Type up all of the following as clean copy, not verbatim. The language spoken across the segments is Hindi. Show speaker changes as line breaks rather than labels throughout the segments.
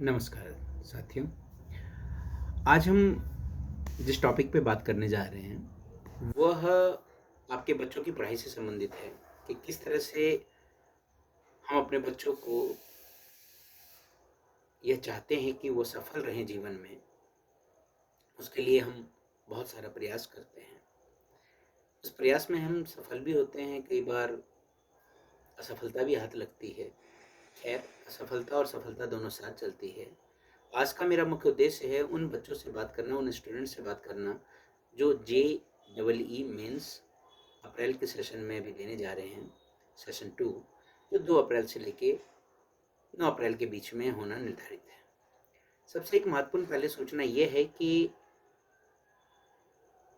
नमस्कार साथियों। आज हम जिस टॉपिक पे बात करने जा रहे हैं वह आपके बच्चों की पढ़ाई से संबंधित है कि किस तरह से हम अपने बच्चों को यह चाहते हैं कि वो सफल रहें जीवन में। उसके लिए हम बहुत सारा प्रयास करते हैं। उस प्रयास में हम सफल भी होते हैं, कई बार असफलता भी हाथ लगती है। खैर, असफलता और सफलता दोनों साथ चलती है। आज का मेरा मुख्य उद्देश्य है उन बच्चों से बात करना, उन स्टूडेंट से बात करना जो JEE मेंस अप्रैल के सेशन में अभी देने जा रहे हैं, सेशन 2, जो 2 अप्रैल से लेके 9 अप्रैल के बीच में होना निर्धारित है। सबसे एक महत्वपूर्ण पहले सूचना ये है कि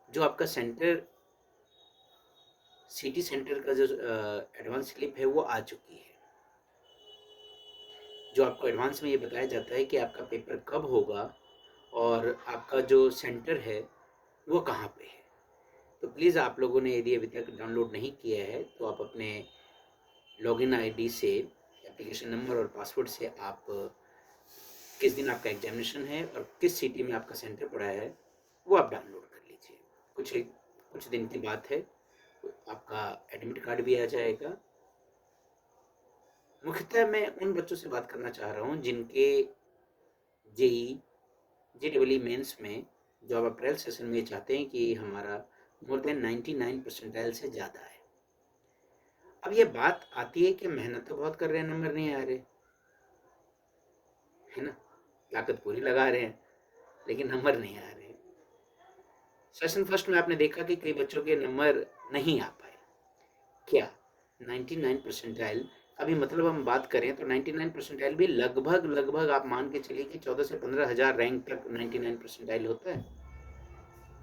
जो आपका सेंटर, सिटी सेंटर का जो एडवांस स्लिप है वो आ चुकी है। जो आपको एडवांस में ये बताया जाता है कि आपका पेपर कब होगा और आपका जो सेंटर है वो कहाँ पे है। तो प्लीज़ आप लोगों ने यदि अभी तक डाउनलोड नहीं किया है तो आप अपने लॉगिन आईडी से, एप्लीकेशन नंबर और पासवर्ड से आप किस दिन आपका एग्जामिनेशन है और किस सिटी में आपका सेंटर पड़ा है वो आप डाउनलोड कर लीजिए। कुछ दिन की बात है, आपका एडमिट कार्ड भी आ जाएगा। मुख्यतः मैं उन बच्चों से बात करना चाह रहा हूँ जिनके JEE मेंस में जो आप अप्रैल सेशन में चाहते हैं कि हमारा मोर देन 99 परसेंटाइल से ज़्यादा है। अब ये बात आती है कि मेहनत तो बहुत कर रहे हैं, नंबर नहीं आ रहे, है ना? ताकत पूरी लगा रहे हैं लेकिन नंबर नहीं आ रहे। सेशन फर्स्ट में आपने देखा कि कई बच्चों के नंबर नहीं आ पाए। क्या 99 परसेंटाइल, अभी मतलब हम बात करें तो 99 परसेंटाइल भी लगभग आप मान के चलिए कि 14 से 15 हज़ार रैंक तक 99 परसेंटाइल होता है।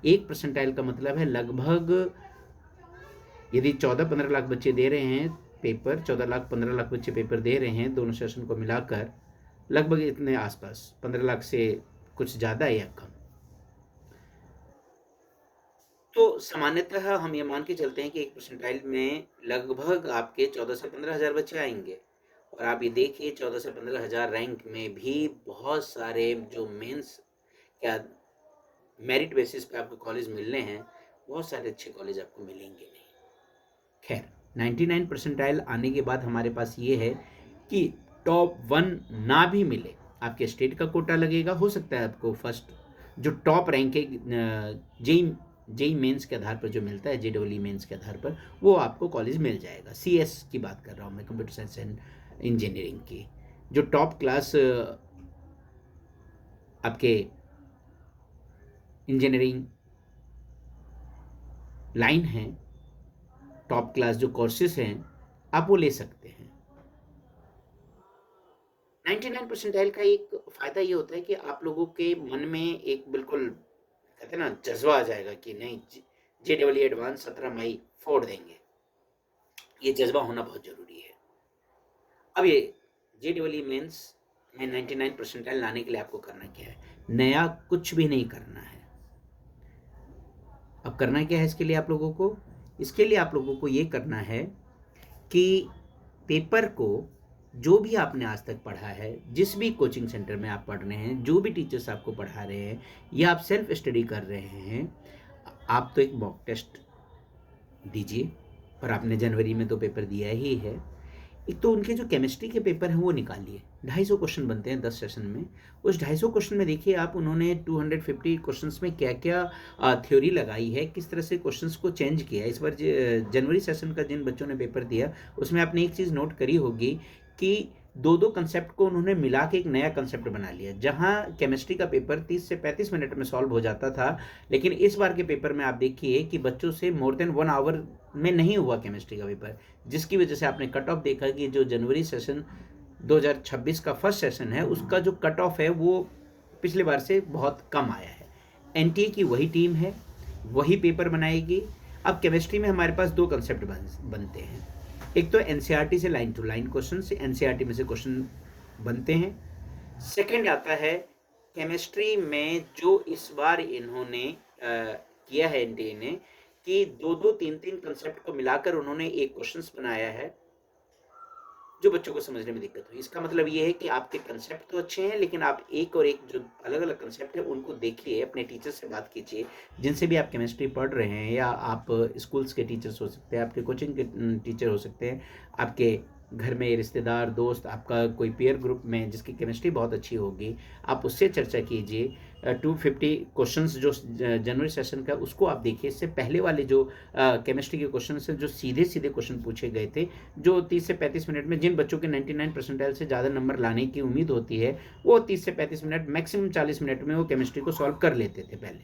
1 परसेंटाइल का मतलब है लगभग, यदि 14-15 लाख बच्चे दे रहे हैं पेपर, 14 लाख 15 लाख बच्चे पेपर दे रहे हैं दोनों सेशन को मिलाकर, लगभग इतने आसपास, 15 लाख से कुछ ज़्यादा या कम। तो सामान्यतः हम ये मान के चलते हैं कि 1 परसेंटाइल में लगभग आपके 14 से 15 हज़ार बच्चे आएंगे। और आप ये देखिए 14 से 15 हज़ार रैंक में भी बहुत सारे जो मेंस क्या मेरिट बेसिस पे आपको कॉलेज मिलने हैं, बहुत सारे अच्छे कॉलेज आपको मिलेंगे नहीं। खैर, 99 परसेंटाइल आने के बाद हमारे पास ये है कि टॉप 1 ना भी मिले, आपके स्टेट का कोटा लगेगा। हो सकता है आपको फर्स्ट जो टॉप रैंक है जेई मेंस के आधार पर जो मिलता है, JEE मेंस के आधार पर वो आपको कॉलेज मिल जाएगा। CS की बात कर रहा हूँ मैं, कंप्यूटर साइंस एंड इंजीनियरिंग की। जो टॉप क्लास आपके इंजीनियरिंग लाइन है, टॉप क्लास जो कोर्सेज हैं, आप वो ले सकते हैं। 99 परसेंटाइल का एक फ़ायदा ये होता है कि आप लोगों के मन में एक बिल्कुल कहते हैं ना जज़्बा आ जाएगा कि नहीं, JEE एडवांस 17 मई फोड़ देंगे। ये जज़्बा होना बहुत ज़रूरी है। अब ये JEE मेंस में 99 परसेंटाइल लाने के लिए आपको करना क्या है? नया कुछ भी नहीं करना है। अब करना क्या है इसके लिए आप लोगों को? इसके लिए आप लोगों को ये करना है कि पेपर को, जो भी आपने आज तक पढ़ा है, जिस भी कोचिंग सेंटर में आप पढ़ रहे हैं, जो भी टीचर्स आपको पढ़ा रहे हैं या आप सेल्फ स्टडी कर रहे हैं, आप तो एक मॉक टेस्ट दीजिए। और आपने जनवरी में तो पेपर दिया ही है। एक तो उनके जो केमिस्ट्री के पेपर हैं वो निकालिए। 250 क्वेश्चन बनते हैं 10 सेशन में। उस 250 क्वेश्चन में देखिए आप, उन्होंने 250 क्वेश्चंस में क्या क्या थ्योरी लगाई है, किस तरह से क्वेश्चंस को चेंज किया है। इस बार जनवरी सेशन का जिन बच्चों ने पेपर दिया उसमें आपने एक चीज़ नोट करी होगी कि दो कंसेप्ट को उन्होंने मिला के एक नया कंसेप्ट बना लिया। जहां केमिस्ट्री का पेपर 30 से 35 मिनट में सॉल्व हो जाता था, लेकिन इस बार के पेपर में आप देखिए कि बच्चों से मोर देन 1 आवर में नहीं हुआ केमिस्ट्री का पेपर, जिसकी वजह से आपने कट ऑफ देखा कि जो जनवरी सेशन 2026 का फर्स्ट सेशन है उसका जो कट ऑफ है वो पिछले बार से बहुत कम आया है। NTA की वही टीम है, वही पेपर बनाएगी। अब केमिस्ट्री में हमारे पास 2 कंसेप्ट बनते हैं। एक तो NCERT से लाइन टू लाइन क्वेश्चन से NCERT में से क्वेश्चन बनते हैं। सेकंड आता है केमिस्ट्री में जो इस बार इन्होंने किया है NTA ने, कि 2-2 3-3 कंसेप्ट को मिलाकर उन्होंने एक क्वेश्चंस बनाया है। जो बच्चों को समझने में दिक्कत हुई। इसका मतलब ये है कि आपके कंसेप्ट तो अच्छे हैं, लेकिन आप एक और एक जो अलग-अलग कंसेप्ट है उनको देखिए, अपने टीचर से बात कीजिए, जिनसे भी आप केमिस्ट्री पढ़ रहे हैं, या आप स्कूल्स के टीचर्स हो सकते हैं, आपके कोचिंग के टीचर हो सकते हैं, आपके घर में रिश्तेदार, दोस्त, आपका कोई पीयर ग्रुप में जिसकी केमिस्ट्री बहुत अच्छी होगी, आप उससे चर्चा कीजिए। 250 क्वेश्चंस जो जनवरी सेशन का, उसको आप देखिए। इससे पहले वाले जो केमिस्ट्री के क्वेश्चंस हैं, जो सीधे-सीधे क्वेश्चन पूछे गए थे, जो 30 से 35 मिनट में, जिन बच्चों के 99 परसेंटाइल से ज़्यादा नंबर लाने की उम्मीद होती है, वो 30 से 35 मिनट, मैक्सिमम 40 मिनट में वो केमिस्ट्री को सॉल्व कर लेते थे पहले।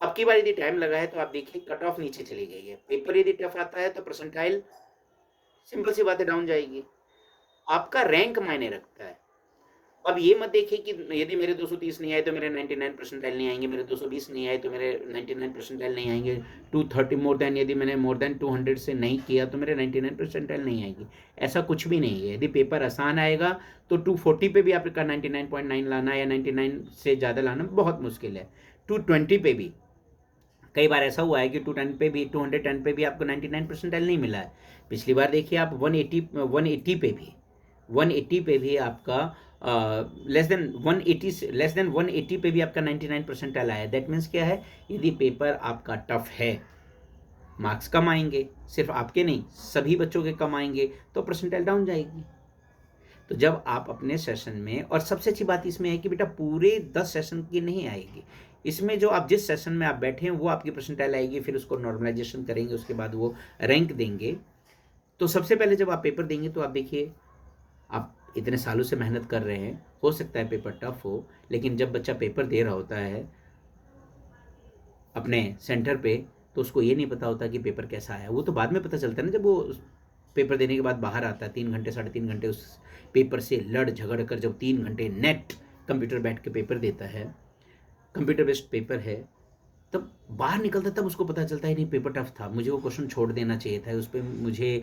अब की बार यदि टाइम लगा है तो आप देखिए कट ऑफ नीचे चली गई है। पेपर यदि टफ आता है तो परसेंटाइल, सिंपल सी बात है, डाउन जाएगी। आपका रैंक मायने रखता है। अब ये मत देखिए कि यदि मेरे 230 नहीं आए तो मेरे 99 परसेंटाइल नहीं आएंगे, मेरे 220 नहीं आए तो मेरे 99 परसेंटाइल नहीं आएंगे, 230 मोर देन, यदि मैंने मोर देन 200 से नहीं किया तो मेरे 99 परसेंटाइल नहीं आएगी। ऐसा कुछ भी नहीं है। यदि पेपर आसान आएगा तो 240 पे भी आपका 99.9 लाना या 99 से ज़्यादा लाना बहुत मुश्किल है। 220 पे भी कई बार ऐसा हुआ है कि 210 पे भी आपको 99 परसेंटाइल नहीं मिला है। पिछली बार देखिए आप 180 पे भी आपका लेस देन 180 पे भी आपका 99 परसेंटाइल आया। दैट मीन्स क्या है, यदि पेपर आपका टफ है, मार्क्स कम आएंगे, सिर्फ आपके नहीं, सभी बच्चों के कम आएंगे, तो परसेंटाइल डाउन जाएगी। तो जब आप अपने सेशन में, और सबसे अच्छी बात इसमें है कि बेटा पूरे 10 सेशन की नहीं आएगी, इसमें जो आप जिस सेशन में आप बैठे हैं वो आपकी परसेंटाइल आएगी, फिर उसको नॉर्मलाइजेशन करेंगे, उसके बाद वो रैंक देंगे। तो सबसे पहले जब आप पेपर देंगे तो आप देखिए, आप इतने सालों से मेहनत कर रहे हैं, हो सकता है पेपर टफ हो, लेकिन जब बच्चा पेपर दे रहा होता है अपने सेंटर पे, तो उसको ये नहीं पता होता कि पेपर कैसा आया। वो तो बाद में पता चलता है ना, जब वो पेपर देने के बाद बाहर आता है, 3 घंटे 3.5 घंटे उस पेपर से लड़ झगड़ कर, जब 3 घंटे नेट कंप्यूटर बैठ के पेपर देता है, कंप्यूटर बेस्ड पेपर है, तब बाहर निकलता, तब उसको पता चलता है नहीं पेपर टफ था, मुझे वो क्वेश्चन छोड़ देना चाहिए था, उस पर मुझे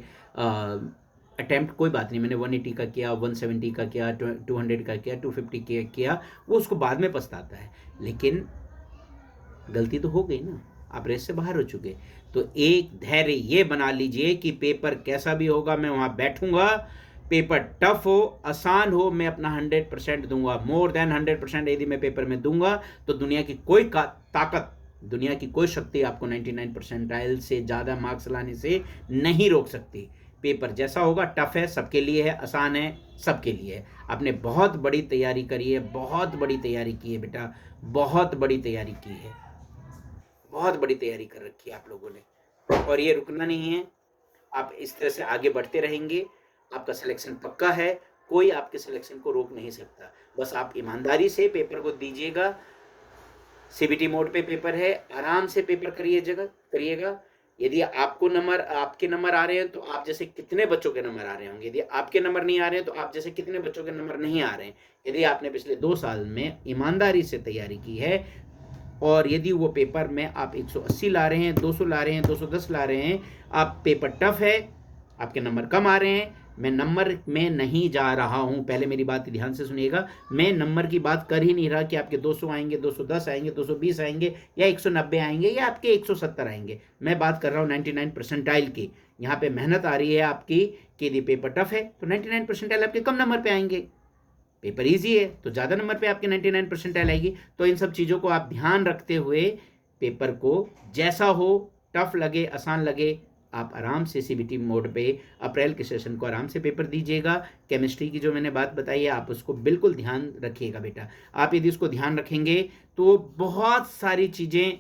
अटैम्प्ट कोई बात नहीं, मैंने 180 का किया, 170 का किया, 200 का किया, 250 किया, वो उसको बाद में पछताता है। लेकिन गलती तो हो गई ना, आप रेस से बाहर हो चुके। तो एक धैर्य ये बना लीजिए कि पेपर कैसा भी होगा मैं वहाँ बैठूंगा, पेपर टफ हो, आसान हो, मैं अपना 100% दूंगा, मोर देन 100% यदि मैं पेपर में दूंगा तो दुनिया की कोई ताकत, दुनिया की कोई शक्ति आपको 99 परसेंटाइल से ज़्यादा मार्क्स लाने से नहीं रोक सकती। पेपर जैसा होगा, टफ है सबके लिए है, आसान है सबके लिए है। आपने बहुत बड़ी तैयारी करी है, बहुत बड़ी तैयारी की है बेटा, बहुत बड़ी तैयारी की है, बहुत बड़ी तैयारी कर रखी है आप लोगों ने, और ये रुकना नहीं है। आप इस तरह से आगे बढ़ते रहेंगे, आपका सिलेक्शन पक्का है, कोई आपके सिलेक्शन को रोक नहीं सकता। बस आप ईमानदारी से पेपर को दीजिएगा। सीबीटी मोड पे पेपर है, आराम से पेपर करिएगा। यदि आपके नंबर आ रहे हैं तो आप जैसे कितने बच्चों के नंबर आ रहे होंगे, यदि आपके नंबर नहीं आ रहे हैं तो आप जैसे कितने बच्चों के नंबर नहीं आ रहे हैं। यदि आपने पिछले 2 साल में ईमानदारी से तैयारी की है, और यदि वो पेपर में आप 180 ला रहे हैं, 200 ला रहे हैं, 210 ला रहे हैं, आप पेपर टफ है, आपके नंबर कम आ रहे हैं, मैं नंबर में नहीं जा रहा हूं, पहले मेरी बात ध्यान से सुनिएगा, मैं नंबर की बात कर ही नहीं रहा कि आपके 200 आएंगे, 210 आएंगे, 220 आएंगे, या 190 आएंगे, या आपके 170 आएंगे। मैं बात कर रहा हूं 99 परसेंटाइल की। यहाँ पे मेहनत आ रही है आपकी कि यदि पेपर टफ है तो 99 परसेंटाइल आपके कम नंबर पे आएंगे, पेपर इजी है तो ज़्यादा नंबर पे आपके 99 परसेंटाइल आएगी। तो इन सब चीज़ों को आप ध्यान रखते हुए पेपर को जैसा हो, टफ लगे, आसान लगे, आप आराम से सीबीटी मोड पे अप्रैल के सेशन को आराम से पेपर दीजिएगा। केमिस्ट्री की जो मैंने बात बताई है, आप उसको बिल्कुल ध्यान रखिएगा बेटा। आप यदि उसको ध्यान रखेंगे तो बहुत सारी चीज़ें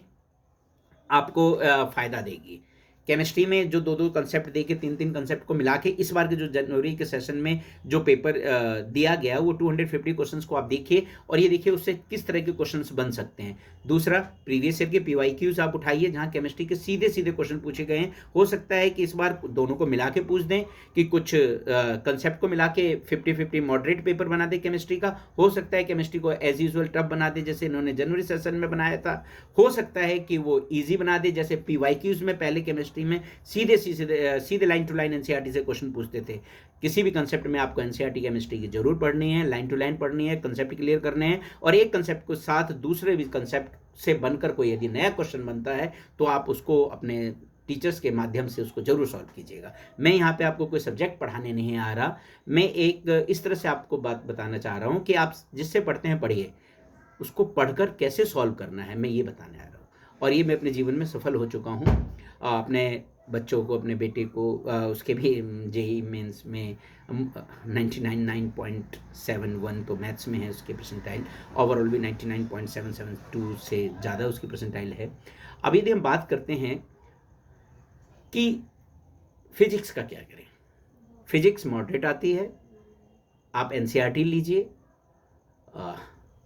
आपको फ़ायदा देगी। केमिस्ट्री में जो 2-2 कंसेप्ट दे के 3-3 कंसेप्ट को मिला के इस बार के जो जनवरी के सेशन में जो पेपर दिया गया, वो 250 क्वेश्चंस को आप देखिए, और ये देखिए उससे किस तरह के क्वेश्चंस बन सकते हैं। दूसरा, प्रीवियस ईयर के पीवाईक्यूज आप उठाइए, जहाँ केमिस्ट्री के सीधे सीधे क्वेश्चन पूछे गए हैं। हो सकता है कि इस बार दोनों को मिला के पूछ दें, कि कुछ कंसेप्ट को मिला के 50-50 मॉडरेट पेपर बना दे केमिस्ट्री का। हो सकता है केमिस्ट्री को एज यूजुअल टफ बना दे, जैसे इन्होंने जनवरी सेशन में बनाया था। हो सकता है कि वो ईजी बना दे, जैसे पीवाईक्यूज में पहले केमिस्ट्री में सीधे लाइन टू लाइन एनसीईआरटी से क्वेश्चन पूछते थे। किसी भी कंसेप्ट में आपको एनसीईआरटी केमिस्ट्री की जरूर पढ़नी है, लाइन टू लाइन पढ़नी है, कंसेप्ट क्लियर करने हैं, और एक कंसेप्ट के साथ दूसरे भी कंसेप्ट से बनकर कोई यदि नया क्वेश्चन बनता है तो आप उसको अपने टीचर्स के माध्यम से उसको जरूर सॉल्व कीजिएगा। मैं यहाँ पे आपको कोई सब्जेक्ट पढ़ाने नहीं आ रहा, मैं एक इस तरह से आपको बात बताना चाह रहा हूँ कि आप जिससे पढ़ते हैं पढ़िए, उसको पढ़कर कैसे सॉल्व करना है मैं ये बताने आ रहा हूँ। और ये मैं अपने जीवन में सफल हो चुका हूँ। अपने बच्चों को, अपने बेटे को उसके भी जेई मेंस में 99.71 तो मैथ्स में है उसके परसेंटाइल, ओवरऑल भी 99.772 से ज़्यादा उसकी परसेंटाइल है। अब यदि हम बात करते हैं कि फिजिक्स का क्या करें, फिजिक्स मॉडरेट आती है, आप एनसीईआरटी लीजिए।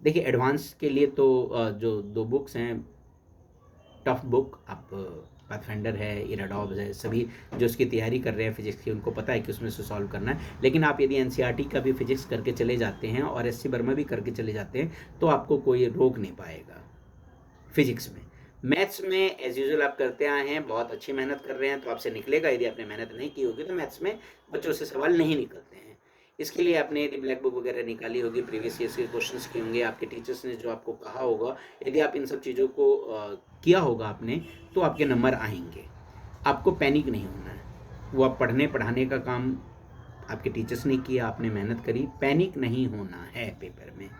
देखिए एडवांस के लिए तो जो 2 बुक्स हैं टफ बुक, आप पाथफाइंडर है, इराडॉब्स है, सभी जो इसकी तैयारी कर रहे हैं फिजिक्स की उनको पता है कि उसमें से सॉल्व करना है। लेकिन आप यदि एनसीईआरटी का भी फिजिक्स करके चले जाते हैं और एससी वर्मा भी करके चले जाते हैं तो आपको कोई रोक नहीं पाएगा फिजिक्स में। मैथ्स में एज यूजुअल आप करते आए हैं, बहुत अच्छी मेहनत कर रहे हैं तो आपसे निकलेगा। यदि आपने मेहनत नहीं की होगी तो मैथ्स में बच्चों से सवाल नहीं निकलते हैं। इसके लिए आपने यदि ब्लैक बुक वगैरह निकाली होगी, प्रीवियस ईयर के क्वेश्चंस किए होंगे, आपके टीचर्स ने जो आपको कहा होगा, यदि आप इन सब चीज़ों को किया होगा आपने, तो आपके नंबर आएंगे। आपको पैनिक नहीं होना है। वो आप पढ़ने पढ़ाने का काम आपके टीचर्स ने किया, आपने मेहनत करी, पैनिक नहीं होना है पेपर में।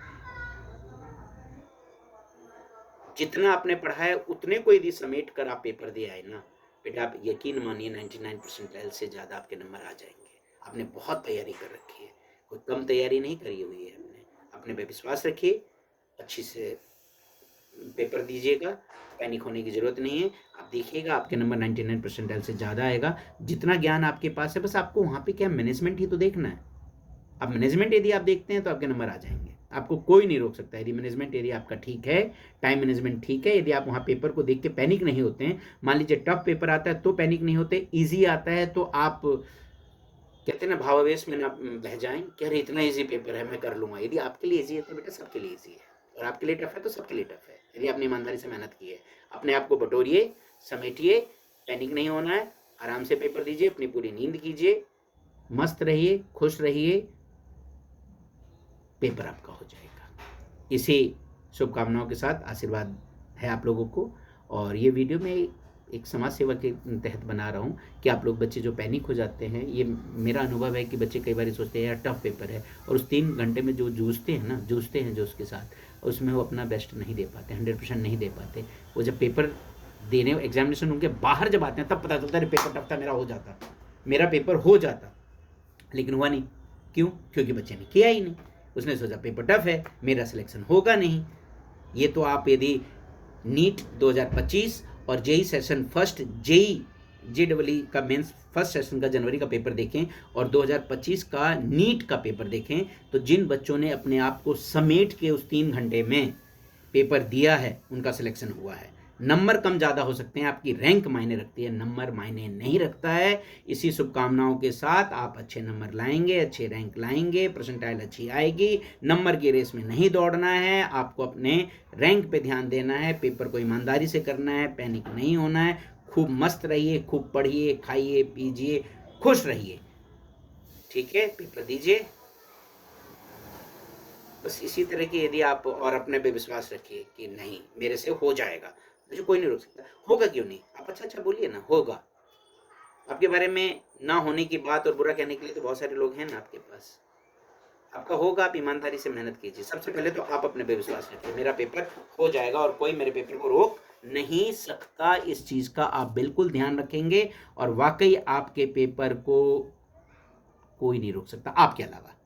जितना आपने पढ़ा है उतने को यदि समेट कर आप पेपर दे आए ना बेटा, आप यकीन मानिए 99% से ज़्यादा आपके नंबर आ जाएंगे। आपने बहुत तैयारी कर रखी है, कोई कम तैयारी नहीं करी हुई है हमने। अपने पे विश्वास रखिए, अच्छी से पेपर दीजिएगा, पैनिक होने की ज़रूरत नहीं है। आप देखिएगा आपके नंबर 99% से ज़्यादा आएगा। जितना ज्ञान आपके पास है, बस आपको वहाँ पे क्या मैनेजमेंट ही तो देखना है। अब मैनेजमेंट यदि आप देखते हैं तो आपके नंबर आ जाएंगे, आपको कोई नहीं रोक सकता। यदि मैनेजमेंट यदि आपका ठीक है, टाइम मैनेजमेंट ठीक है, यदि आप वहाँ पेपर को देख के पैनिक नहीं होते हैं, मान लीजिए टफ पेपर आता है तो पैनिक नहीं होते, ईजी आता है तो आप कहते हैं ना भावावेश में ना बह जाएं कि अरे इतना ईजी पेपर है मैं कर लूँगा। यदि आपके लिए ईजी है तो बेटा सबके लिए ईजी है, और आपके लिए टफ है तो सबके लिए टफ है। यदि आपने ईमानदारी से मेहनत की है, अपने आप को बटोरिए, समेटिए, पैनिक नहीं होना है, आराम से पेपर दीजिए, अपनी पूरी नींद कीजिए, मस्त रहिए, खुश रहिए, पेपर आपका हो जाएगा। इसी शुभकामनाओं के साथ आशीर्वाद है आप लोगों को। और ये वीडियो मैं एक समाज सेवा के तहत बना रहा हूँ कि आप लोग बच्चे जो पैनिक हो जाते हैं, ये मेरा अनुभव है कि बच्चे कई बार सोचते हैं यार टफ पेपर है, और उस 3 घंटे में जो जूझते हैं जो उसके साथ, उसमें वो अपना बेस्ट नहीं दे पाते, 100% नहीं दे पाते। वो जब पेपर देने एग्जामिनेशन उनके बाहर जब आते हैं तब पता चलता है पेपर टफ था, मेरा पेपर हो जाता, लेकिन हुआ नहीं। क्यों? क्योंकि बच्चे ने किया ही नहीं। उसने सोचा पेपर टफ है, मेरा सिलेक्शन होगा नहीं। ये तो आप यदि नीट 2025 और JEE session first, JEE JEE का मेंस फर्स्ट सेशन का जनवरी का पेपर देखें और 2025 का नीट का पेपर देखें, तो जिन बच्चों ने अपने आप को समेट के उस 3 घंटे में पेपर दिया है उनका सिलेक्शन हुआ है। नंबर कम ज़्यादा हो सकते हैं, आपकी रैंक मायने रखती है, नंबर मायने नहीं रखता है। इसी शुभकामनाओं के साथ आप अच्छे नंबर लाएंगे, अच्छे रैंक लाएंगे, परसेंटाइल अच्छी आएगी। नंबर की रेस में नहीं दौड़ना है, आपको अपने रैंक पे ध्यान देना है, पेपर को ईमानदारी से करना है, पैनिक नहीं होना है। खूब मस्त रहिए, खूब पढ़िए, खाइए, पीजिए, खुश रहिए, ठीक है? पेपर दीजिए, बस इसी तरह की यदि आप और अपने पे विश्वास रखिए कि नहीं मेरे से हो जाएगा, मुझे कोई नहीं रोक सकता। होगा क्यों नहीं? आप अच्छा बोलिए ना, होगा। आपके बारे में ना होने की बात और बुरा कहने के लिए तो बहुत सारे लोग हैं ना आपके पास। आपका होगा, आप ईमानदारी से मेहनत कीजिए। सबसे पहले तो आप अपने पे विश्वास रखिए, मेरा पेपर हो जाएगा और कोई मेरे पेपर को रोक नहीं सकता। इस चीज़ का आप बिल्कुल ध्यान रखेंगे और वाकई आपके पेपर को कोई नहीं रोक सकता आपके अलावा।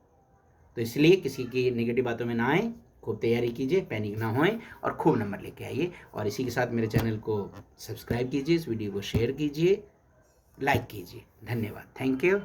तो इसलिए किसी की नेगेटिव बातों में ना आए, खूब तैयारी कीजिए, पैनिक ना होएं और खूब नंबर लेके आइए। और इसी के साथ मेरे चैनल को सब्सक्राइब कीजिए, इस वीडियो को शेयर कीजिए, लाइक कीजिए। धन्यवाद, थैंक यू।